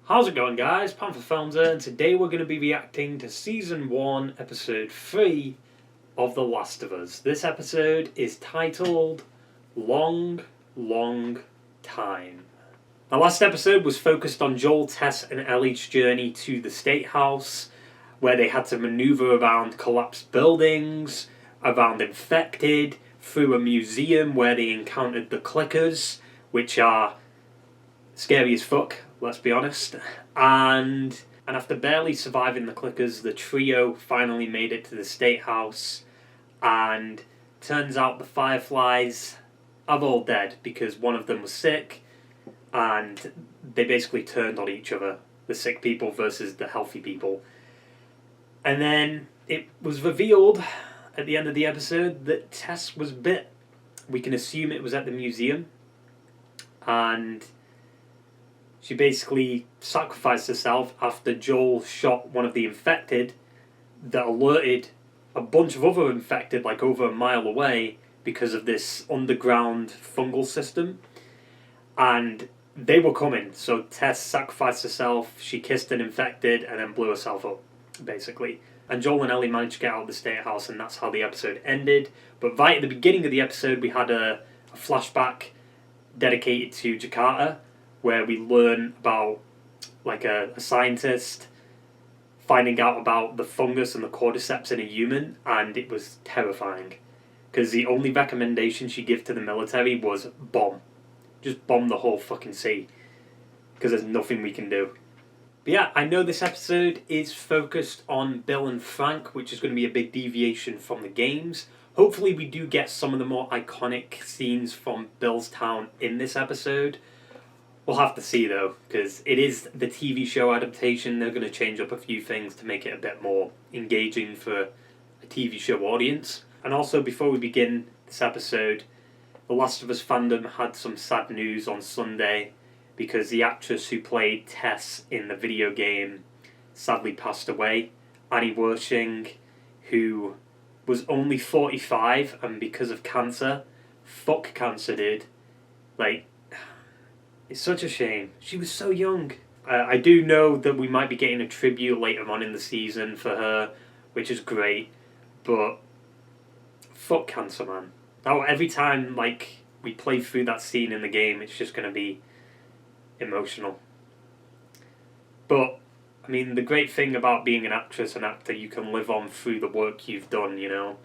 How's it going, guys? Panther Films here, and today we're going to be reacting to Season 1, Episode 3 of The Last of Us. This episode is titled Long, Long Time. The last episode was focused on Joel, Tess, and Ellie's journey to the State House, where they had to maneuver around collapsed buildings, around infected, through a museum where they encountered the clickers, which are scary as fuck, let's be honest. And after barely surviving the clickers, the trio finally made it to the State House, and turns out the Fireflies are all dead because one of them was sick, and they basically turned on each other, the sick people versus the healthy people. And then it was revealed at the end of the episode that Tess was bit. We can assume it was at the museum, and she basically sacrificed herself after Joel shot one of the infected that alerted a bunch of other infected like over a mile away because of this underground fungal system. And they were coming, so Tess sacrificed herself, she kissed an infected and then blew herself up, basically. And Joel and Ellie managed to get out of the State House, and that's how the episode ended. But right at the beginning of the episode, we had a flashback dedicated to Jakarta, where we learn about like a scientist finding out about the fungus and the cordyceps in a human, and it was terrifying. Because the only recommendation she gave to the military was bomb. Just bomb the whole fucking sea. Because there's nothing we can do. But yeah, I know this episode is focused on Bill and Frank, which is going to be a big deviation from the games. Hopefully we do get some of the more iconic scenes from Bill's town in this episode. We'll have to see though, because it is the TV show adaptation. They're going to change up a few things to make it a bit more engaging for a TV show audience. And also, before we begin this episode, The Last of Us fandom had some sad news on Sunday, because the actress who played Tess in the video game sadly passed away. Annie Wershing, who was only 45, and because of cancer, fuck cancer, dude. Like, it's such a shame. She was so young. I do know that we might be getting a tribute later on in the season for her, which is great, but fuck cancer, man. Now, every time like we play through that scene in the game, it's just going to be emotional. But, I mean, the great thing about being an actress and actor, you can live on through the work you've done, you know?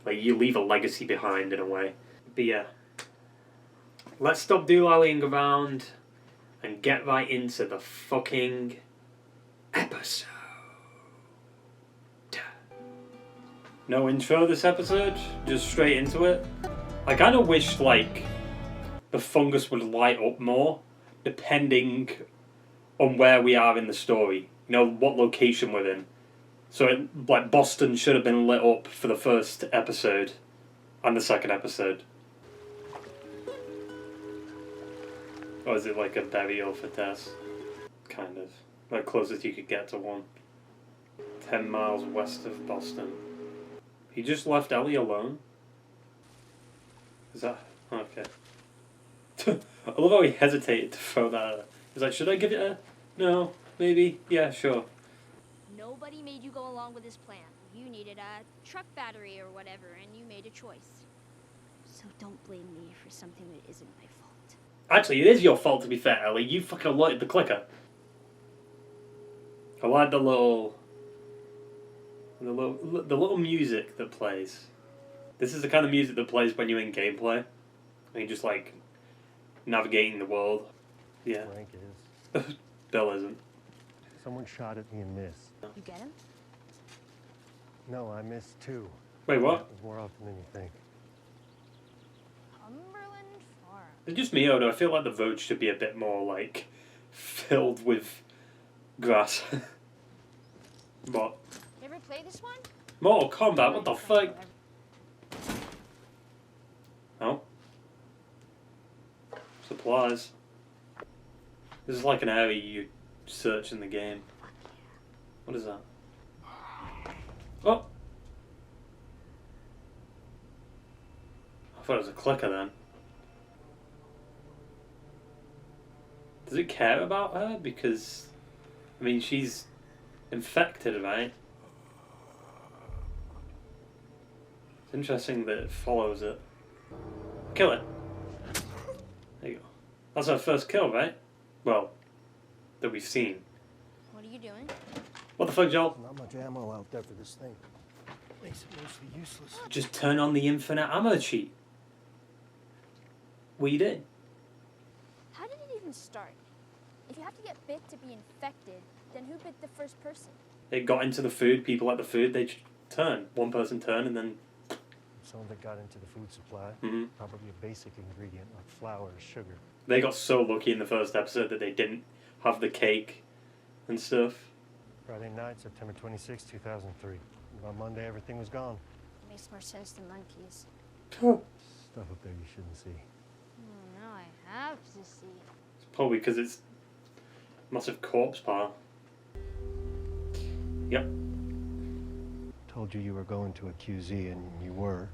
Like, you leave a legacy behind in a way. But yeah. Let's stop do-lallying around and get right into the fucking episode. No intro this episode, just straight into it. I kind of wish, like, the fungus would light up more, depending on where we are in the story. You know, what location we're in. So, like, Boston should have been lit up for the first episode and the second episode. Or is it like a burial for Tess? Kind of. Like closest you could get to one. 10 miles west of Boston. He just left Ellie alone? Is that... okay. I love how he hesitated to throw that at her. He's like, should I give it a... no, maybe, yeah, sure. Nobody made you go along with this plan. You needed a truck battery or whatever, and you made a choice. So don't blame me for something that isn't my fault. Actually, it is your fault, to be fair, Ellie. You fucking alerted the clicker. I like the little music that plays. This is the kind of music that plays when you're in gameplay. And you're just, like, navigating the world. Yeah. Frank is. Bill isn't. Someone shot at me and missed. You get him? No, I missed too. Wait, what? It was more often than you think. Cumberland Farm. It's just me, Odo. I feel like the road should be a bit more, like, filled with grass. What? You ever play this one? Mortal Kombat? What the fuck? Oh. Supplies. This is like an area you search in the game. What is that? Oh! I thought it was a clicker then. Does it care about her? Because I mean, she's infected, right? It's interesting that it follows it. Kill it. There you go. That's our first kill, right? Well, that we've seen. What are you doing? What the fuck, Joel? Not much ammo out there for this thing. Makes it mostly useless. Just turn on the infinite ammo cheat. We did. How did it even start? If you have to get bit to be infected, then who bit the first person? It got into the food, people like the food, they just turn. One person turn and then... Some of it got into the food supply. Mhm. Probably a basic ingredient like flour or sugar. They got so lucky in the first episode that they didn't have the cake and stuff. Friday night, September 26, 2003. By Monday, everything was gone. Makes more sense than monkeys. Stuff up there you shouldn't see. Oh, now I have to see. It's probably because it's massive corpse pile. Yep. Told you were going to a QZ, and you were.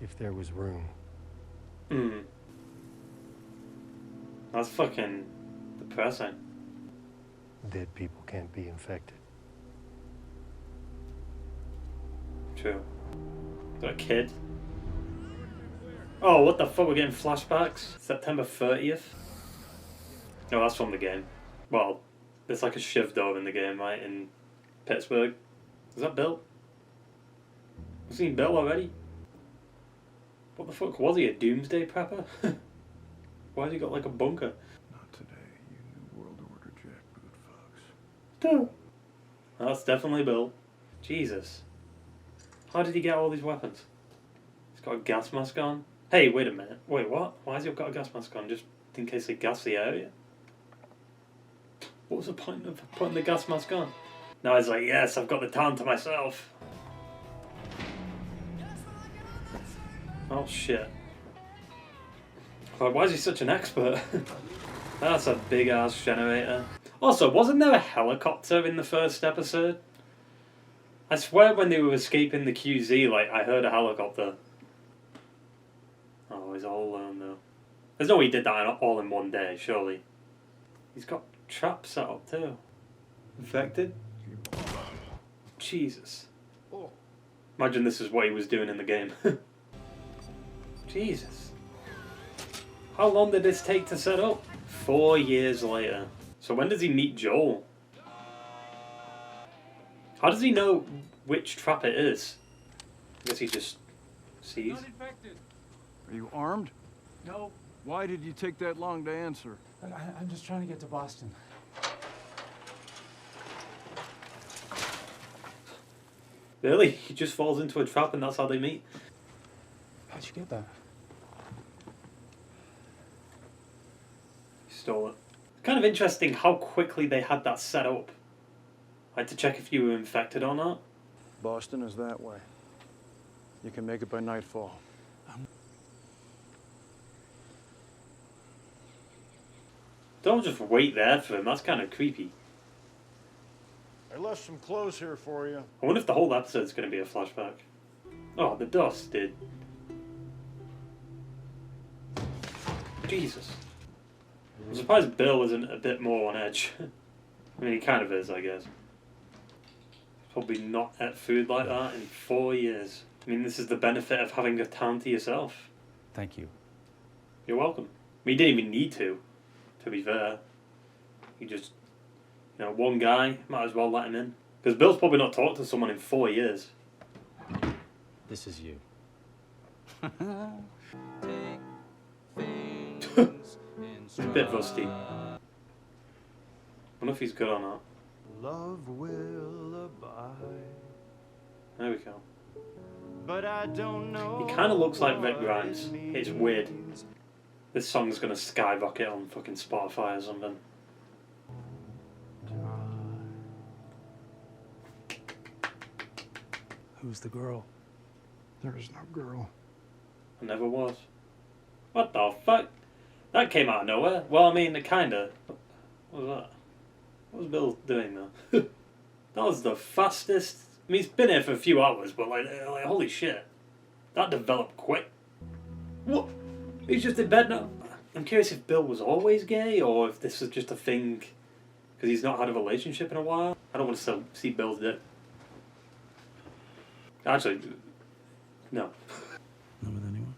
If there was room. Hmm. That's fucking depressing. Dead people can't be infected. True. Got a kid. Oh, what the fuck? We're getting flashbacks? September 30th? No, that's from the game. Well, there's like a shiv door in the game, right? In Pittsburgh. Is that Bill? I've seen Bill already. What the fuck? Was he a doomsday prepper? Why has he got like a bunker? Not today, you New World Order jackboot fucks. Duh. That's definitely Bill. Jesus. How did he get all these weapons? He's got a gas mask on. Hey, wait a minute. Wait, what? Why has he got a gas mask on? Just in case they gas the area? What was the point of putting the gas mask on? Now he's like, yes, I've got the town to myself. Oh shit. Like, why is he such an expert? That's a big ass generator. Also, wasn't there a helicopter in the first episode? I swear when they were escaping the QZ, like, I heard a helicopter. Oh, he's all alone though. There's no way he did that all in one day, surely. He's got traps set up too. Infected? Jesus. Imagine this is what he was doing in the game. Jesus. How long did this take to set up? 4 years later. So when does he meet Joel? How does he know which trap it is? I guess he just sees. Not infected. Are you armed? No, Why did you take that long to answer? I'm just trying to get to Boston. Really? He just falls into a trap and that's how they meet? How'd you get that? He stole it. Kind of interesting how quickly they had that set up. I had to check if you were infected or not. Boston is that way. You can make it by nightfall. Don't just wait there for him, that's kind of creepy. I left some clothes here for you. I wonder if the whole episode's going to be a flashback. Oh, the dust did. Jesus. I'm surprised Bill isn't a bit more on edge. I mean, he kind of is, I guess. Probably not ate food like that in 4 years. I mean, this is the benefit of having a town to yourself. Thank you. You're welcome. I mean, you didn't even need to be fair. You just, you know, one guy, might as well let him in. Because Bill's probably not talked to someone in 4 years. This is you. It's a bit rusty. I wonder if he's good or not. Love will abide. There we go. But I don't know. He kind of looks like Rick what Grimes. it It's weird. means. This song's gonna skyrocket on fucking Spotify or something. Who's the girl? There is no girl. I never was. What the fuck? That came out of nowhere. Well, I mean, it kinda. What was that? What was Bill doing there? That was the fastest. I mean, he's been here for a few hours, but like holy shit. That developed quick. What? He's just in bed now? I'm curious if Bill was always gay, or if this was just a thing. Because Because he's not had a relationship in a while. I don't want to see Bill's dick. Actually, no. Not with anyone?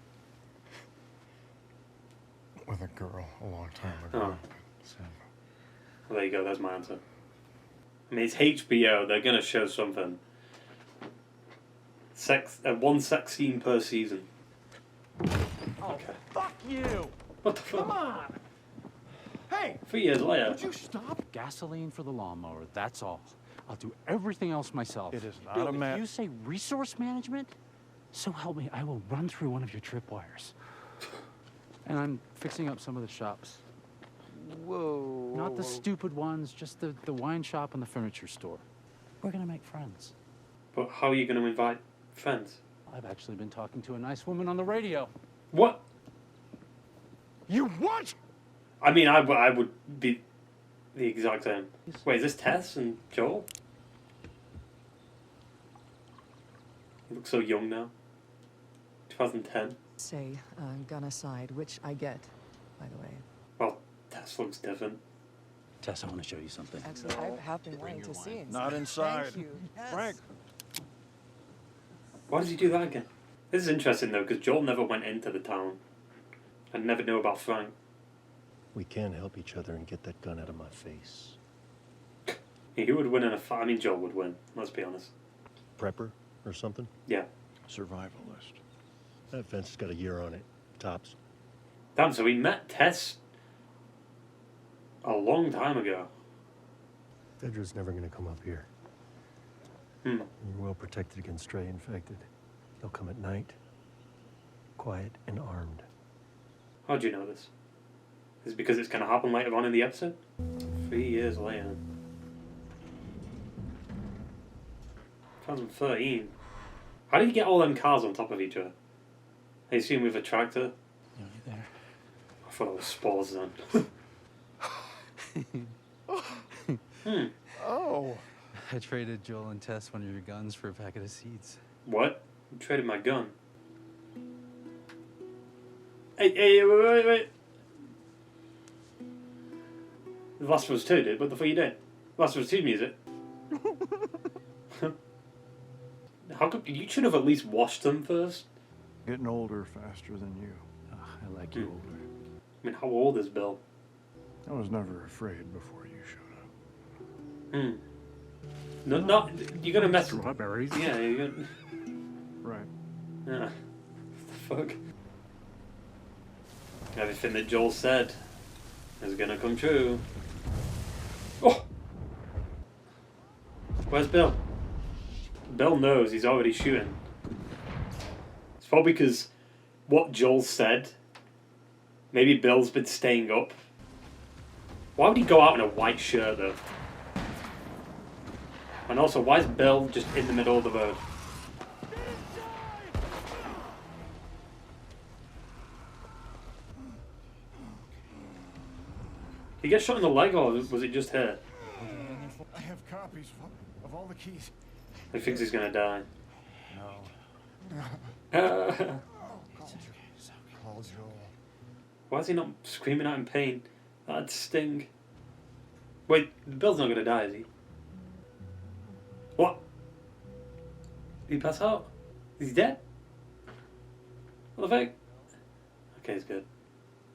With a girl a long time Oh. ago. Well, there you go, that's my answer. I mean, it's HBO, they're gonna show something. One sex scene per season. Oh, Okay. fuck you! What the fuck? Come on! Hey! 3 years later. Would you stop? Gasoline for the lawnmower, that's all. I'll do everything else myself. It is not Bill, a if man. you say resource management, so help me, I will run through one of your tripwires. And I'm fixing up some of the shops. Whoa. Not the stupid ones, just the wine shop and the furniture store. We're gonna make friends. But how are you gonna invite friends? I've actually been talking to a nice woman on the radio. What? You what? I mean, I would be the exact same. Wait, is this Tess and Joel? You look so young now. 2010. Say, gun aside, which I get, by the way. Well, Tess looks different. Tess, I want to show you something. Actually, I have been wanting to see it. Not inside. Thank you. Frank. Why does he do that again? This is interesting though, because Joel never went into the town. I never knew about Frank. We can help each other and get that gun out of my face. He would win in a fight. I mean, Joel would win, let's be honest. Prepper or something? Yeah. Survivalist. That fence has got a year on it. Tops. Damn, so we met Tess a long time ago. Fedra's never gonna come up here. Hmm. You're well protected against stray infected. They'll come at night, quiet and armed. How'd you know this? Is it because it's going to happen later on in the episode? 3 years later. 2013. How did you get all them cars on top of each other? I assume with a tractor? You there? I thought it was spores then. Oh. I traded Joel and Tess one of your guns for a packet of seeds. What? You traded my gun. Hey, wait. The Last of Us 2 did, what the fuck you did? Last of Us 2 music. How come you should have at least washed them first? Getting older faster than you. Oh, I like you older. I mean, how old is Bill? I was never afraid before you showed up. Hmm. No, not you're gonna mess. Strawberries? Yeah, you're gonna. Right. Yeah. What the fuck? Everything that Joel said is gonna come true. Oh! Where's Bill? Bill knows he's already shooting. It's probably because what Joel said. Maybe Bill's been staying up. Why would he go out in a white shirt though? And also, why is Bill just in the middle of the road? Did he get shot in the leg or was it just here? I have copies of all the keys. He thinks he's gonna die. No. Call Joel. Why is he not screaming out in pain? That'd sting. Wait, Bill's not gonna die, is he? What? Did he pass out? Is he dead? What the fuck? Okay, he's good.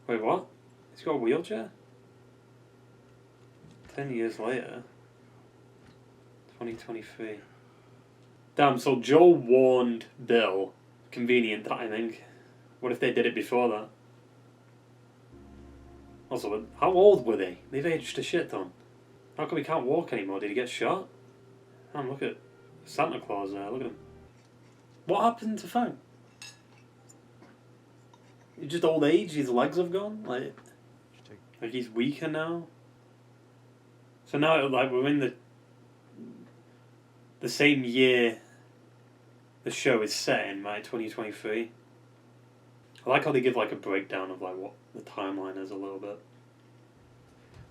Wait, what? He's got a wheelchair? 10 years later. 2023. Damn, so Joel warned Bill. Convenient timing. What if they did it before that? Also, how old were they? They've aged a shit ton. How come he can't walk anymore? Did he get shot? Damn, look at Santa Claus there. Look at him. What happened to Frank? Just old age? His legs have gone? Like he's weaker now? So now, like, we're in the same year the show is set in, right? 2023. I like how they give, like, a breakdown of, like, what the timeline is a little bit.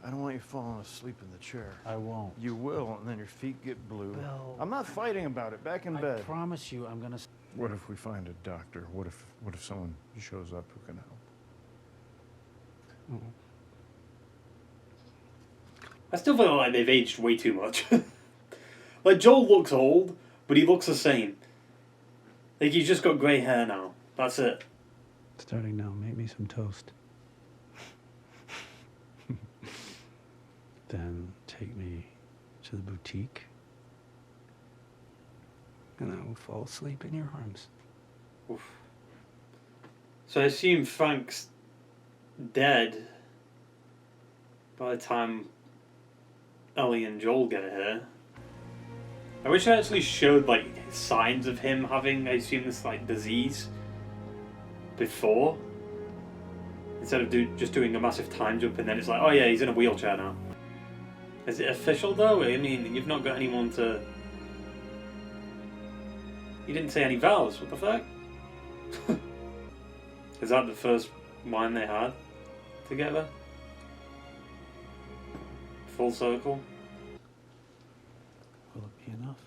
I don't want you falling asleep in the chair. I won't. You will, and then your feet get blue. Bill. I'm not fighting about it. Back in I bed. promise you I'm gonna... What if we find a doctor? What if someone shows up who can help? I still feel like they've aged way too much. Like, Joel looks old, but he looks the same. Like, he's just got grey hair now. That's it. Starting now, make me some toast. Then take me to the boutique. And I will fall asleep in your arms. Oof. So I assume Frank's dead by the time Ellie and Joel get here. I wish I actually showed, like, signs of him having, I assume, this, like, disease before. Instead of just doing a massive time jump and then it's like, oh yeah, he's in a wheelchair now. Is it official though? I mean, you've not got anyone to... You didn't say any vows, what the fuck? Is that the first wine they had together? Full circle? Will it be enough?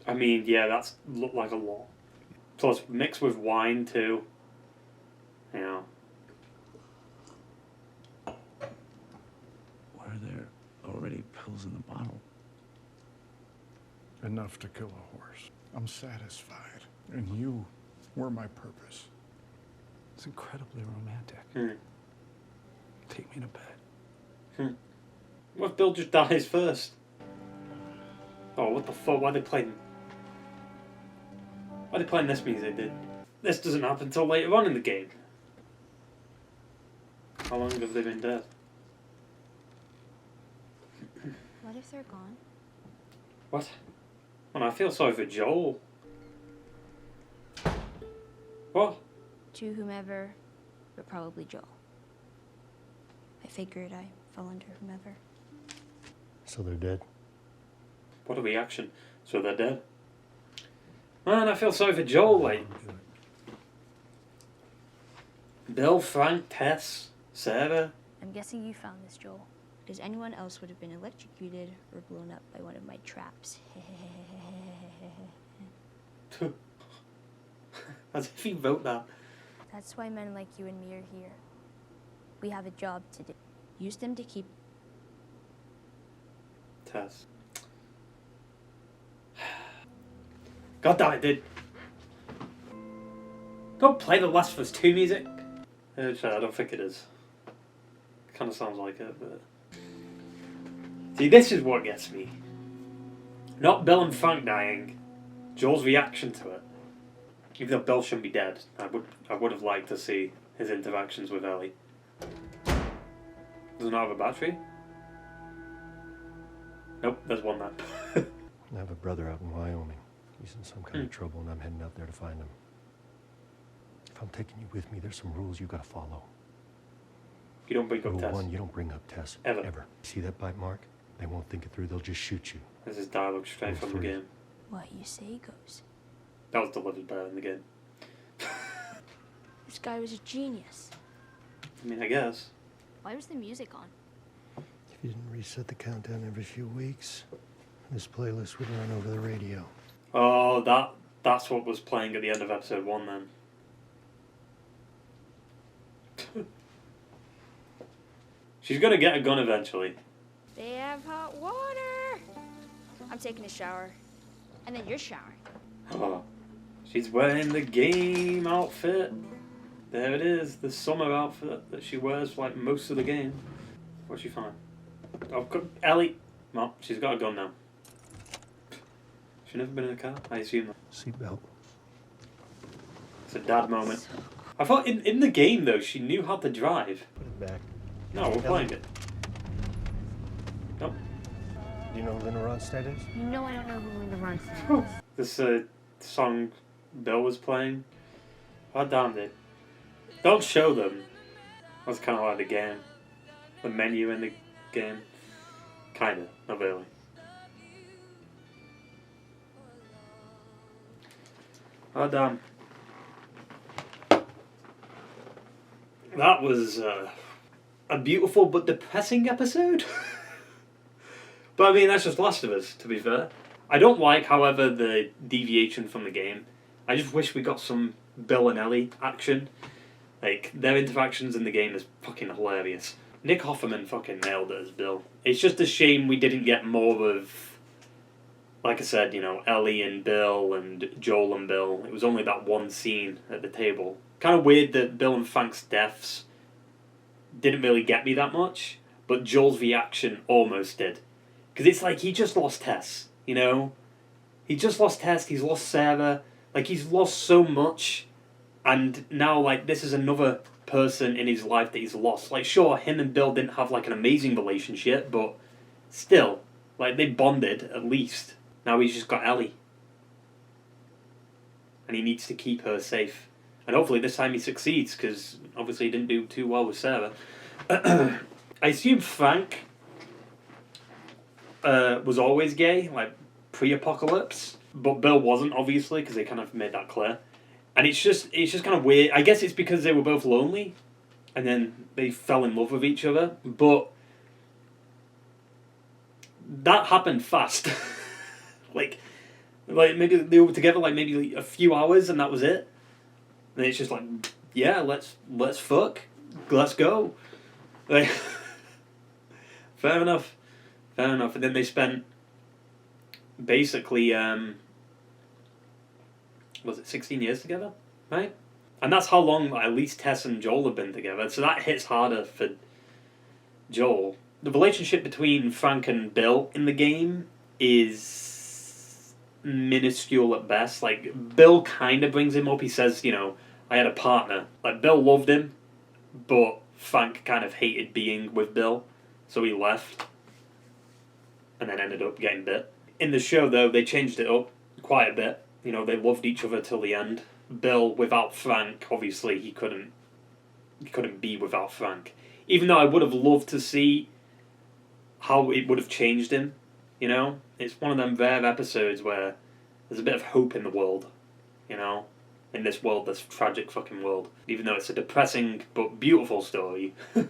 I mean, yeah, that's looked like a lot. Plus, mixed with wine too. You know. Why are there already pills in the bottle? Enough to kill a horse. I'm satisfied. And you were my purpose. It's incredibly romantic. Hmm. Take me to bed. What if Bill just dies first? Oh, what the fuck? Why are they playing this music, dude? This doesn't happen until later on in the game. How long have they been dead? What if they're gone? What? Well, I feel sorry for Joel. What? To whomever, but probably Joel. I figured I fell under whomever. So they're dead? What a reaction. So they're dead. Man, I feel sorry for Joel, like. Bill, Frank, Tess, Sarah. I'm guessing you found this, Joel, because anyone else would have been electrocuted or blown up by one of my traps. As if he wrote that. That's why men like you and me are here. We have a job to do. Use them to keep... Tess. God damn it, dude. Don't play the Last of Us 2 music. I don't think it is. Kind of sounds like it, but... See, this is what gets me. Not Bill and Frank dying. Joel's reaction to it. Even though Bill shouldn't be dead, I would have liked to see his interactions with Ellie. Does it not have a battery? Nope, there's one there. I have a brother out in Wyoming. He's in some kind of trouble, and I'm heading out there to find him. If I'm taking you with me, there's some rules you gotta follow. You don't bring up Rule Tess. 1, you don't bring up Tess. Ever. See that bite mark? They won't think it through, they'll just shoot you. This is dialogue straight Rule from the 3. game. What you say goes. That was delivered better in the game. This guy was a genius. I mean, I guess. Why was the music on? If you didn't reset the countdown every few weeks, this playlist would run over the radio. Oh, that's what was playing at the end of episode 1 then. She's gonna get a gun eventually. They have hot water. I'm taking a shower. And then you're showering. Oh, she's wearing the game outfit. There it is, the summer outfit that she wears for like most of the game. What'd she find? Oh, Ellie. Well, she's got a gun now. She's never been in a car, I assume that. Seatbelt. It's a dad moment. I thought in the game though, she knew how to drive. Put it back. No, we're playing it. Nope. Do you know who Linda Ronstadt is? No, I don't know who Linda Ronstadt is. This song Bill was playing. God damn it. Don't show them. That's kind of like the game. The menu in the game. Kinda, not really. Oh damn. That was a beautiful but depressing episode. But I mean, that's just Last of Us, to be fair. I don't like, however, the deviation from the game. I just wish we got some Bill and Ellie action. Like, their interactions in the game is fucking hilarious. Nick Offerman fucking nailed it as Bill. It's just a shame we didn't get more of, like I said, you know, Ellie and Bill and Joel and Bill. It was only that one scene at the table. Kind of weird that Bill and Frank's deaths didn't really get me that much, but Joel's reaction almost did. Because it's like he just lost Tess, you know? He just lost Tess, he's lost Sarah, like he's lost so much, and now like this is another person in his life that he's lost. Like sure, him and Bill didn't have like an amazing relationship, but still, like they bonded at least. Now he's just got Ellie. And he needs to keep her safe. And hopefully this time he succeeds, because obviously he didn't do too well with Sarah. I assume Frank was always gay, like pre-apocalypse. But Bill wasn't, obviously, because they kind of made that clear. And it's just kind of weird. I guess it's because they were both lonely, and then they fell in love with each other. But that happened fast. like maybe they were together like maybe a few hours, and that was it. And it's just like, yeah, let's fuck, let's go. Like, fair enough. And then they spent basically, was it 16 years together, right? And that's how long like, at least Tess and Joel have been together. So that hits harder for Joel. The relationship between Frank and Bill in the game is minuscule at best. Like, Bill kind of brings him up. He says, you know, I had a partner. Like, Bill loved him, but Frank kind of hated being with Bill, so he left. And then ended up getting bit. In the show, though, they changed it up quite a bit. You know, they loved each other till the end. Bill, without Frank, obviously, he couldn't be without Frank. Even though I would have loved to see how it would have changed him, you know? It's one of them rare episodes where there's a bit of hope in the world, you know? In this world, this tragic fucking world. Even though it's a depressing but beautiful story. But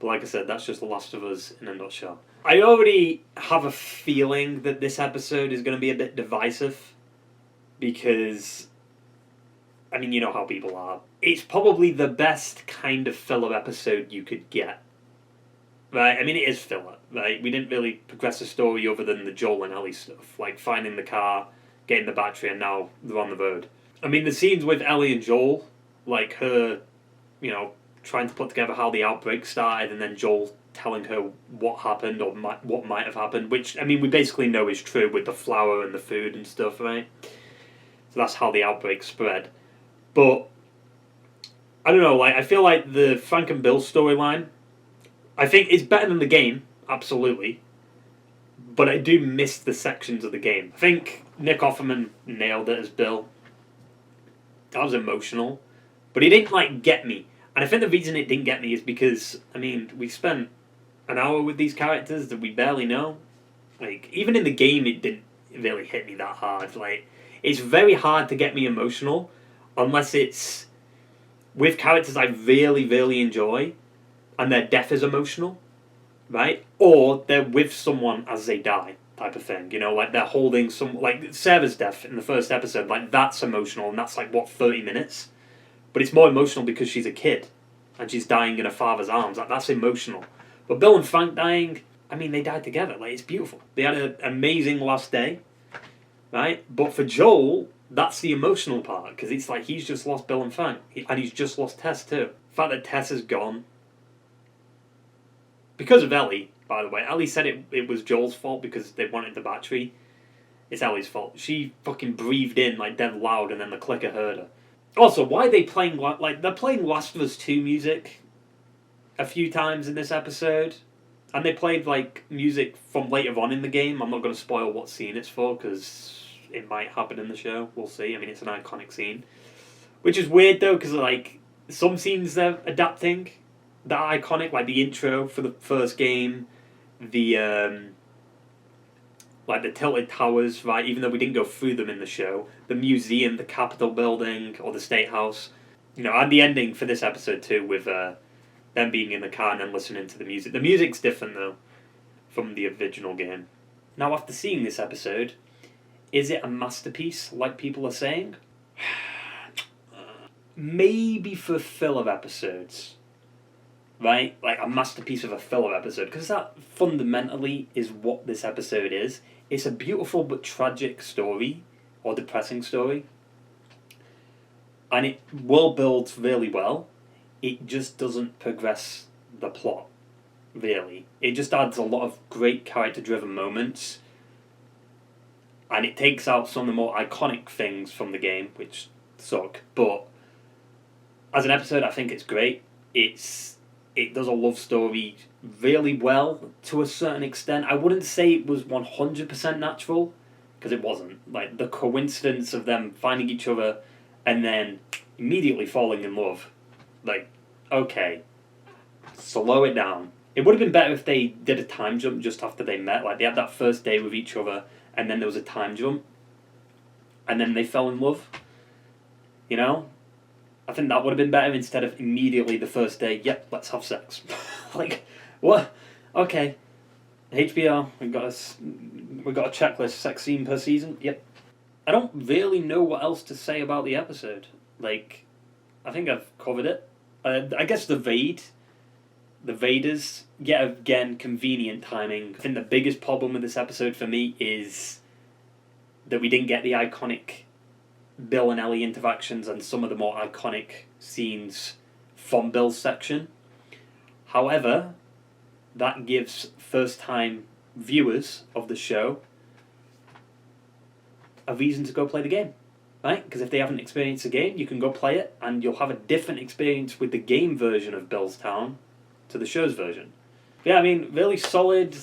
like I said, that's just The Last of Us in a nutshell. I already have a feeling that this episode is going to be a bit divisive. Because, I mean, you know how people are. It's probably the best kind of filler episode you could get. Right? I mean, it is filler, right? We didn't really progress the story other than the Joel and Ellie stuff. Like, finding the car, getting the battery, and now they're on the road. I mean, the scenes with Ellie and Joel, like her, you know, trying to put together how the outbreak started, and then Joel telling her what happened or what might have happened, which, I mean, we basically know is true with the flour and the food and stuff, right? So that's how the outbreak spread. But, I don't know, like, I feel like the Frank and Bill storyline, I think it's better than the game, absolutely. But I do miss the sections of the game. I think Nick Offerman nailed it as Bill. That was emotional. But he didn't, like, get me. And I think the reason it didn't get me is because, I mean, we spent an hour with these characters that we barely know. Like, even in the game, it didn't really hit me that hard. Like, it's very hard to get me emotional unless it's with characters I really, really enjoy and their death is emotional, right? Or they're with someone as they die, type of thing. You know, like they're holding some... Like, Sarah's death in the first episode, like, that's emotional, and that's, like, what, 30 minutes? But it's more emotional because she's a kid and she's dying in her father's arms. Like, that's emotional. But Bill and Frank dying, I mean, they died together. Like, it's beautiful. They had an amazing last day, right? But for Joel, that's the emotional part, because it's like he's just lost Bill and Frank, and he's just lost Tess too. The fact that Tess is gone, because of Ellie, by the way. Ellie said it was Joel's fault because they wanted the battery. It's Ellie's fault. She fucking breathed in like dead loud, and then the clicker heard her. Also, why are they playing, like, they're playing Last of Us 2 music a few times in this episode. And they played, like, music from later on in the game. I'm not going to spoil what scene it's for, because it might happen in the show. We'll see. I mean, it's an iconic scene. Which is weird, though, because, like, some scenes they're adapting that are iconic, like the intro for the first game, the, like, the Tilted Towers, right, even though we didn't go through them in the show, the museum, the Capitol building, or the State House, you know, and the ending for this episode, too, with, them being in the car and then listening to the music. The music's different, though, from the original game. Now, after seeing this episode, is it a masterpiece, like people are saying? Maybe for filler episodes. right? Like a masterpiece of a filler episode, because that fundamentally is what this episode is. It's a beautiful but tragic story, or depressing story, and it world builds really well. It just doesn't progress the plot, really. It just adds a lot of great character-driven moments, and it takes out some of the more iconic things from the game, which suck. But as an episode, I think it's great. It does a love story really well to a certain extent. I wouldn't say it was 100% natural, because it wasn't. Like, the coincidence of them finding each other and then immediately falling in love. Like, okay, slow it down. It would have been better if they did a time jump just after they met. Like, they had that first day with each other, and then there was a time jump, and then they fell in love. You know? I think that would have been better instead of immediately the first day, yep, let's have sex. Like, what? Okay. HBO, we've got a checklist, sex scene per season, yep. I don't really know what else to say about the episode. Like, I think I've covered it. I guess the Vaders, yet again, convenient timing. I think the biggest problem with this episode for me is that we didn't get the iconic Bill and Ellie interactions and some of the more iconic scenes from Bill's section. However, that gives first-time viewers of the show a reason to go play the game, right? Because if they haven't experienced the game, you can go play it, and you'll have a different experience with the game version of Bill's Town to the show's version. Yeah, I mean, really solid.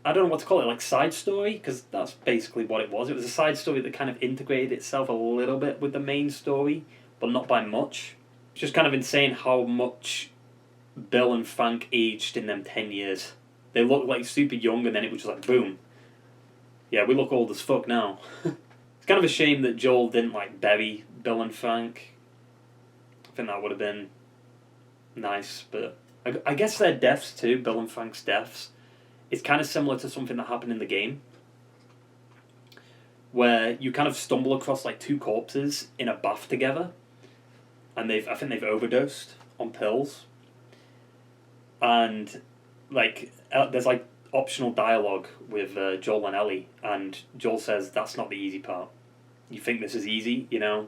I don't know what to call it, like side story, because that's basically what it was. It was a side story that kind of integrated itself a little bit with the main story, but not by much. It's just kind of insane how much Bill and Frank aged in them 10 years. They looked like super young, and then it was just like, boom. Yeah, we look old as fuck now. It's kind of a shame that Joel didn't like bury Bill and Frank. I think that would have been nice, but I guess their deaths too, Bill and Frank's deaths, it's kind of similar to something that happened in the game, where you kind of stumble across like two corpses in a bath together, and I think they've overdosed on pills, and like there's like optional dialogue with Joel and Ellie, and Joel says that's not the easy part. You think this is easy, you know?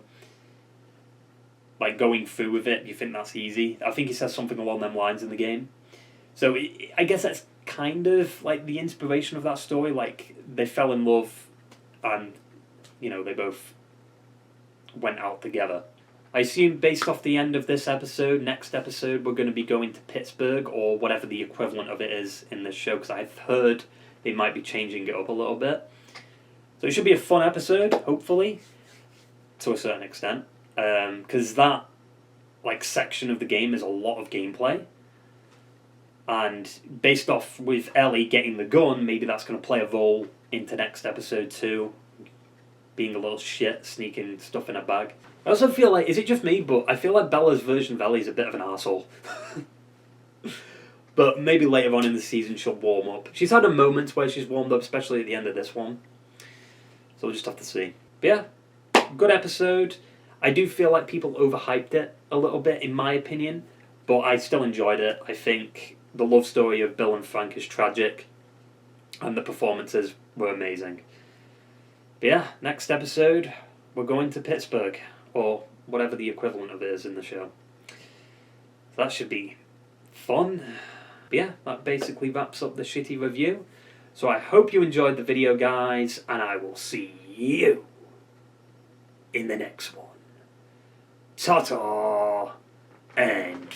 Like going through with it, you think that's easy. I think he says something along them lines in the game. So I guess that's kind of like the inspiration of that story. Like they fell in love, and you know they both went out together. I assume based off the end of this episode, next episode we're going to be going to Pittsburgh or whatever the equivalent of it is in this show, because I've heard they might be changing it up a little bit. So it should be a fun episode, hopefully, to a certain extent, because that like section of the game is a lot of gameplay. And based off with Ellie getting the gun, maybe that's going to play a role into next episode too. Being a little shit, sneaking stuff in a bag. I also feel like, is it just me, but I feel like Bella's version of Ellie is a bit of an arsehole. But maybe later on in the season she'll warm up. She's had her moments where she's warmed up, especially at the end of this one. So we'll just have to see. But yeah, good episode. I do feel like people overhyped it a little bit, in my opinion. But I still enjoyed it. I think the love story of Bill and Frank is tragic, and the performances were amazing. But yeah, next episode, we're going to Pittsburgh, or whatever the equivalent of it is in the show. So that should be fun. But yeah, that basically wraps up the shitty review. So I hope you enjoyed the video, guys, and I will see you in the next one. Ta-ta, and